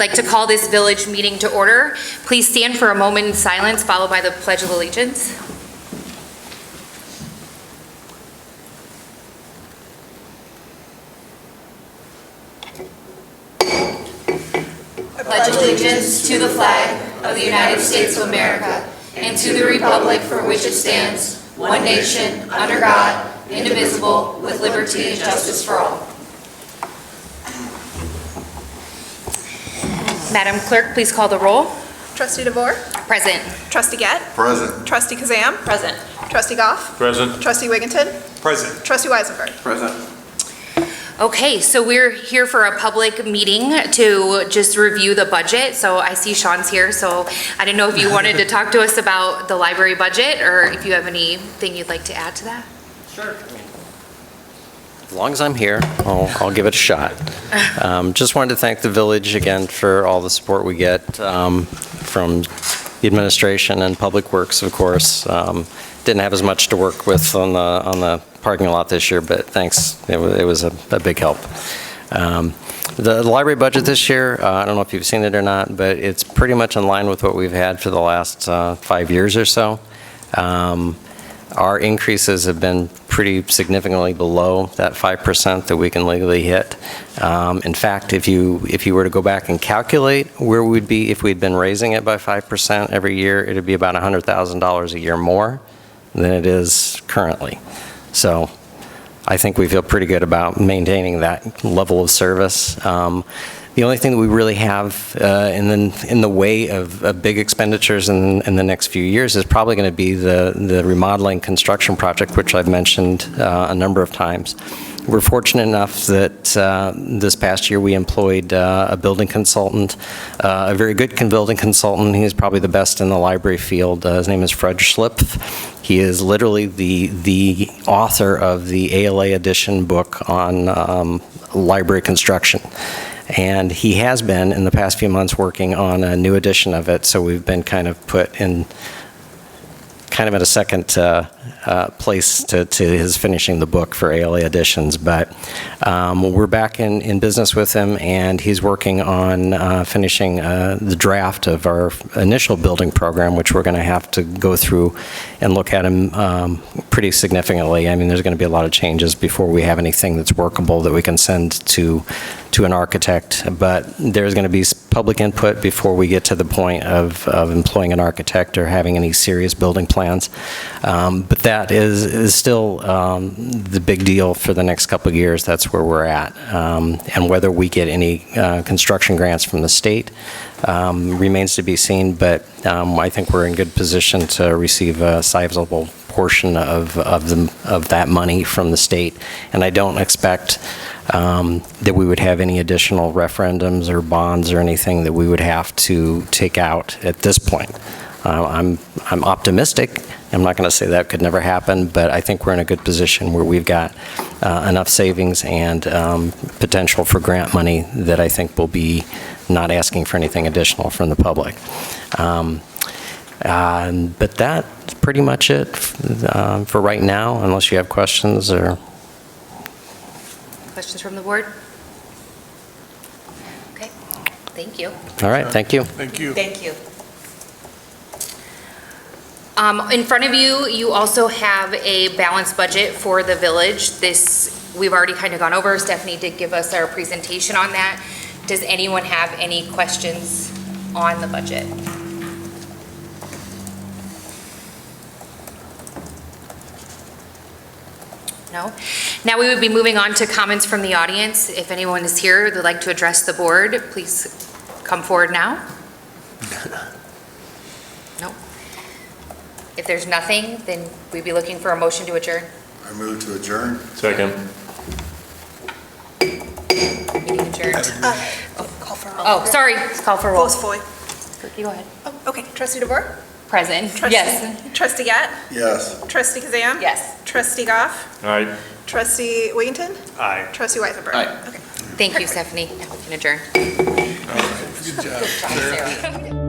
like to call this village meeting to order. Please stand for a moment in silence, followed by the Pledge of Allegiance. I pledge allegiance to the flag of the United States of America and to the republic for which it stands, one nation, under God, indivisible, with liberty and justice for all. Madam Clerk, please call the roll. Trustee DeVore? Present. Trustee Gett? Present. Trustee Kazam? Present. Trustee Goff? Present. Trustee Wigginton? Present. Trustee Weisenberg? Present. Okay, so we're here for a public meeting to just review the budget. So I see Sean's here, so I didn't know if you wanted to talk to us about the library budget or if you have anything you'd like to add to that. Sure. As long as I'm here, I'll give it a shot. Just wanted to thank the village again for all the support we get from the administration and Public Works, of course. Didn't have as much to work with on the parking lot this year, but thanks. It was a big help. The library budget this year, I don't know if you've seen it or not, but it's pretty much in line with what we've had for the last 5 years or so. Our increases have been pretty significantly below that 5% that we can legally hit. In fact, if you were to go back and calculate where we'd be if we'd been raising it by 5% every year, it'd be about $100,000 a year more than it is currently. So I think we feel pretty good about maintaining that level of service. The only thing that we really have in the way of big expenditures in the next few years is probably going to be the remodeling construction project, which I've mentioned a number of times. We're fortunate enough that this past year we employed a building consultant, a very good building consultant. He's probably the best in the library field. His name is Fred Schlipf. He is literally the author of the ALA edition book on library construction. And he has been, in the past few months, working on a new edition of it, so we've been kind of put in kind of at a second place to his finishing the book for ALA editions. But we're back in business with him, and he's working on finishing the draft of our initial building program, which we're going to have to go through and look at him pretty significantly. I mean, there's going to be a lot of changes before we have anything that's workable that we can send to an architect, but there's going to be public input before we get to the point of employing an architect or having any serious building plans. But that is still the big deal for the next couple of years. That's where we're at. And whether we get any construction grants from the state remains to be seen, but I think we're in good position to receive a sizable portion of that money from the state. And I don't expect that we would have any additional referendums or bonds or anything that we would have to take out at this point. I'm optimistic. I'm not going to say that could never happen, but I think we're in a good position where we've got enough savings and potential for grant money that I think will be not asking for anything additional from the public. But that's pretty much it for right now, unless you have questions or... Questions from the board? Okay, thank you. All right, thank you. Thank you. Thank you. In front of you, you also have a balanced budget for the village. This, we've already kind of gone over. Stephanie did give us our presentation on that. Does anyone have any questions on the budget? No? Now we would be moving on to comments from the audience. If anyone is here that would like to address the board, please come forward now. No? If there's nothing, then we'd be looking for a motion to adjourn. I move to adjourn. Second. Meeting adjourned. Call for roll. Oh, sorry, call for roll. Close Foy. Go ahead. Oh, okay. Trustee DeVore? Present. Yes. Trustee Gett? Yes. Trustee Kazam? Yes. Trustee Goff? Aye. Trustee Wigginton? Aye. Trustee Weisenberg? Aye. Okay. Thank you, Stephanie. Now we can adjourn. All right. Good job, Sarah. Sarah.